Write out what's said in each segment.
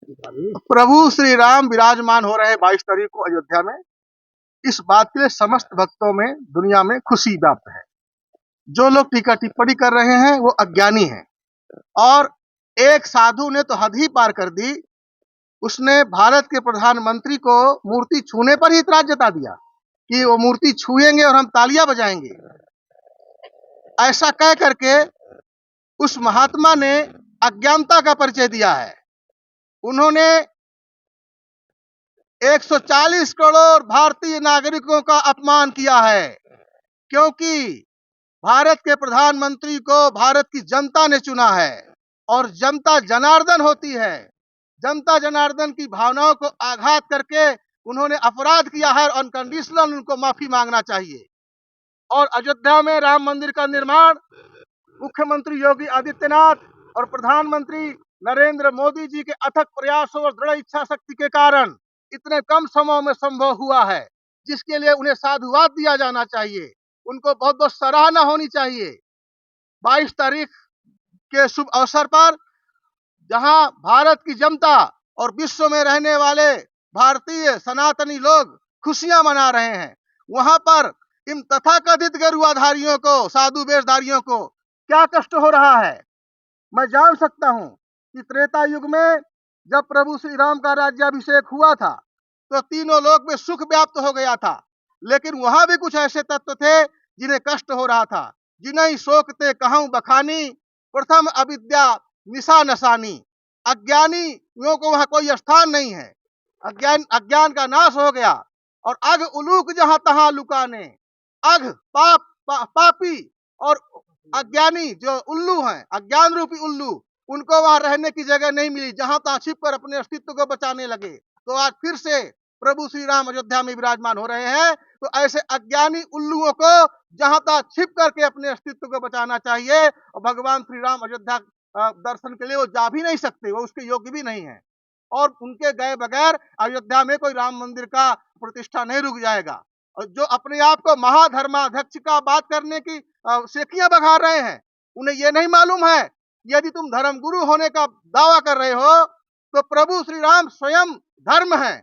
प्रभु श्री राम विराजमान हो रहे 22 तारीख को अयोध्या में। इस बात के लिए समस्त भक्तों में दुनिया में खुशी व्याप्त है। जो लोग टीका टिप्पणी कर रहे हैं वो अज्ञानी हैं। और एक साधु ने तो हद ही पार कर दी। उसने भारत के प्रधानमंत्री को मूर्ति छूने पर ही इतराज जता दिया कि वो मूर्ति छुएंगे और हम तालियां बजाएंगे। ऐसा कह करके उस महात्मा ने अज्ञानता का परिचय दिया है। उन्होंने 140 करोड़ भारतीय नागरिकों का अपमान किया है, क्योंकि भारत के प्रधानमंत्री को भारत की जनता ने चुना है और जनता जनार्दन होती है। जनता जनार्दन की भावनाओं को आघात करके उन्होंने अपराध किया है और अनकंडीशनल उनको माफी मांगना चाहिए। और अयोध्या में राम मंदिर का निर्माण मुख्यमंत्री योगी आदित्यनाथ और प्रधानमंत्री नरेंद्र मोदी जी के अथक प्रयासों और दृढ़ इच्छा शक्ति के कारण इतने कम समय में संभव हुआ है, जिसके लिए उन्हें साधुवाद दिया जाना चाहिए। उनको बहुत बहुत सराहना होनी चाहिए। 22 तारीख के शुभ अवसर पर जहां भारत की जनता और विश्व में रहने वाले भारतीय सनातनी लोग खुशियां मना रहे हैं, वहां पर इन तथाकथित गेरुआधारियों को, साधु वेशधारियों को क्या कष्ट हो रहा है। मैं जान सकता हूं कि त्रेता युग में जब प्रभु श्री राम का राज्याभिषेक हुआ था तो तीनों लोक में सुख व्याप्त हो गया था, लेकिन वहां भी कुछ ऐसे तत्व थे जिन्हें कष्ट हो रहा था। जिन्हें शोकते कहूं बखानी, प्रथम अविद्या निशा नसानी। अज्ञानियों को वहां कोई स्थान नहीं है। अज्ञान का नाश हो गया और अघ उलूक जहां तहां लुकाने। अघ पापी और अज्ञानी जो उल्लू हैं, अज्ञान रूपी उल्लू, उनको वहां रहने की जगह नहीं मिली। जहां तहां छिप कर अपने अस्तित्व को बचाने लगे। तो आज फिर से प्रभु श्री राम अयोध्या में विराजमान हो रहे हैं। तो ऐसे अज्ञानी उल्लुओं को जहां तहां छिप करके अपने अस्तित्व को बचाना चाहिए। और भगवान श्री राम अयोध्या दर्शन के लिए वो जा भी नहीं सकते, वो उसके योग्य भी नहीं है। और उनके गए बगैर अयोध्या में कोई राम मंदिर का प्रतिष्ठा नहीं रुक जाएगा। और जो अपने आप को महाधर्माध्यक्ष का बात करने की सेखियां बघार रहे हैं, उन्हें यह नहीं मालूम है यदि तुम धर्मगुरु होने का दावा कर रहे हो तो प्रभु श्री राम स्वयं धर्म है।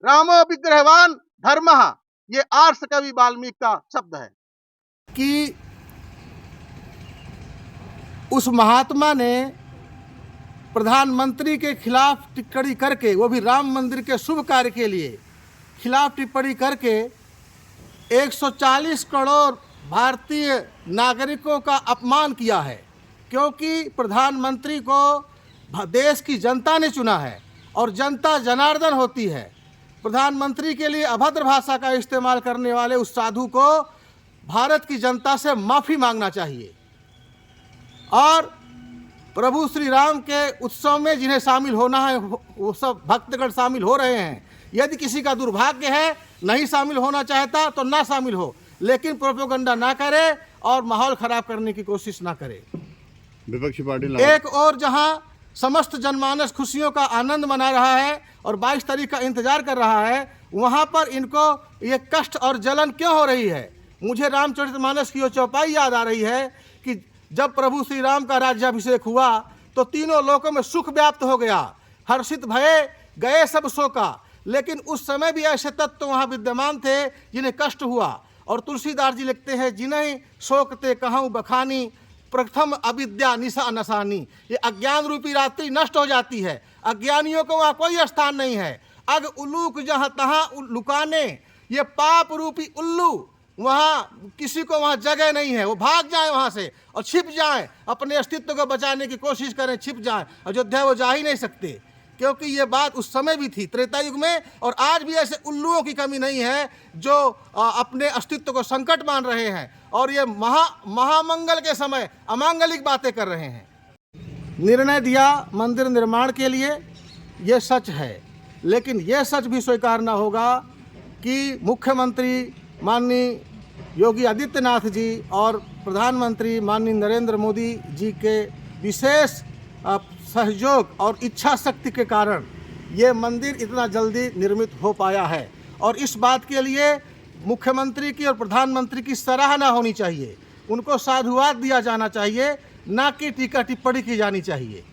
रामो विग्रहवान धर्मः, ये आर्ष कवि वाल्मीकि का शब्द है। कि उस महात्मा ने प्रधानमंत्री के खिलाफ टिप्पणी करके, वो भी राम मंदिर के शुभ कार्य के लिए खिलाफ टिप्पणी करके 140 करोड़ भारतीय नागरिकों का अपमान किया है, क्योंकि प्रधानमंत्री को देश की जनता ने चुना है और जनता जनार्दन होती है। प्रधानमंत्री के लिए अभद्र भाषा का इस्तेमाल करने वाले उस साधु को भारत की जनता से माफ़ी मांगना चाहिए। और प्रभु श्री राम के उत्सव में जिन्हें शामिल होना है वो सब भक्तगण शामिल हो रहे हैं। यदि किसी का दुर्भाग्य है, नहीं शामिल होना चाहता तो ना शामिल हो, लेकिन प्रोपेगेंडा ना करे और माहौल खराब करने की कोशिश ना करे। विपक्षी पार्टी एक और जहां समस्त जनमानस खुशियों का आनंद मना रहा है और 22 तारीख का इंतजार कर रहा है, वहां पर इनको ये कष्ट और जलन क्यों हो रही है। मुझे रामचरितमानस की वो चौपाई याद आ रही है कि जब प्रभु श्री राम का राज्याभिषेक हुआ तो तीनों लोकों में सुख व्याप्त हो गया। हर्षित भये गए सब शोका। लेकिन उस समय भी ऐसे तत्व वहाँ विद्यमान थे जिन्हें कष्ट हुआ। और तुलसीदास जी लिखते हैं, जिन्हें शोकते कहूँ बखानी, प्रथम अविद्या निशा नसानी। ये अज्ञान रूपी रात्रि नष्ट हो जाती है। अज्ञानियों को वहाँ कोई स्थान नहीं है। अग उलूक जहाँ तहाँ लुकाने, ये पाप रूपी उल्लू, वहाँ किसी को वहाँ जगह नहीं है। वो भाग जाए वहाँ से और छिप जाएं, अपने अस्तित्व को बचाने की कोशिश करें, छिप जाएं। अयोध्या वो जा ही नहीं सकते, क्योंकि ये बात उस समय भी थी त्रेता युग में, और आज भी ऐसे उल्लुओं की कमी नहीं है जो अपने अस्तित्व को संकट मान रहे हैं और ये महामंगल के समय अमांगलिक बातें कर रहे हैं। निर्णय दिया मंदिर निर्माण के लिए, ये सच है, लेकिन यह सच भी स्वीकारना होगा कि मुख्यमंत्री माननीय योगी आदित्यनाथ जी और प्रधानमंत्री माननीय नरेंद्र मोदी जी के विशेष सहयोग और इच्छा शक्ति के कारण ये मंदिर इतना जल्दी निर्मित हो पाया है। और इस बात के लिए मुख्यमंत्री की और प्रधानमंत्री की सराहना होनी चाहिए। उनको साधुवाद दिया जाना चाहिए, ना कि टीका टिप्पणी की जानी चाहिए।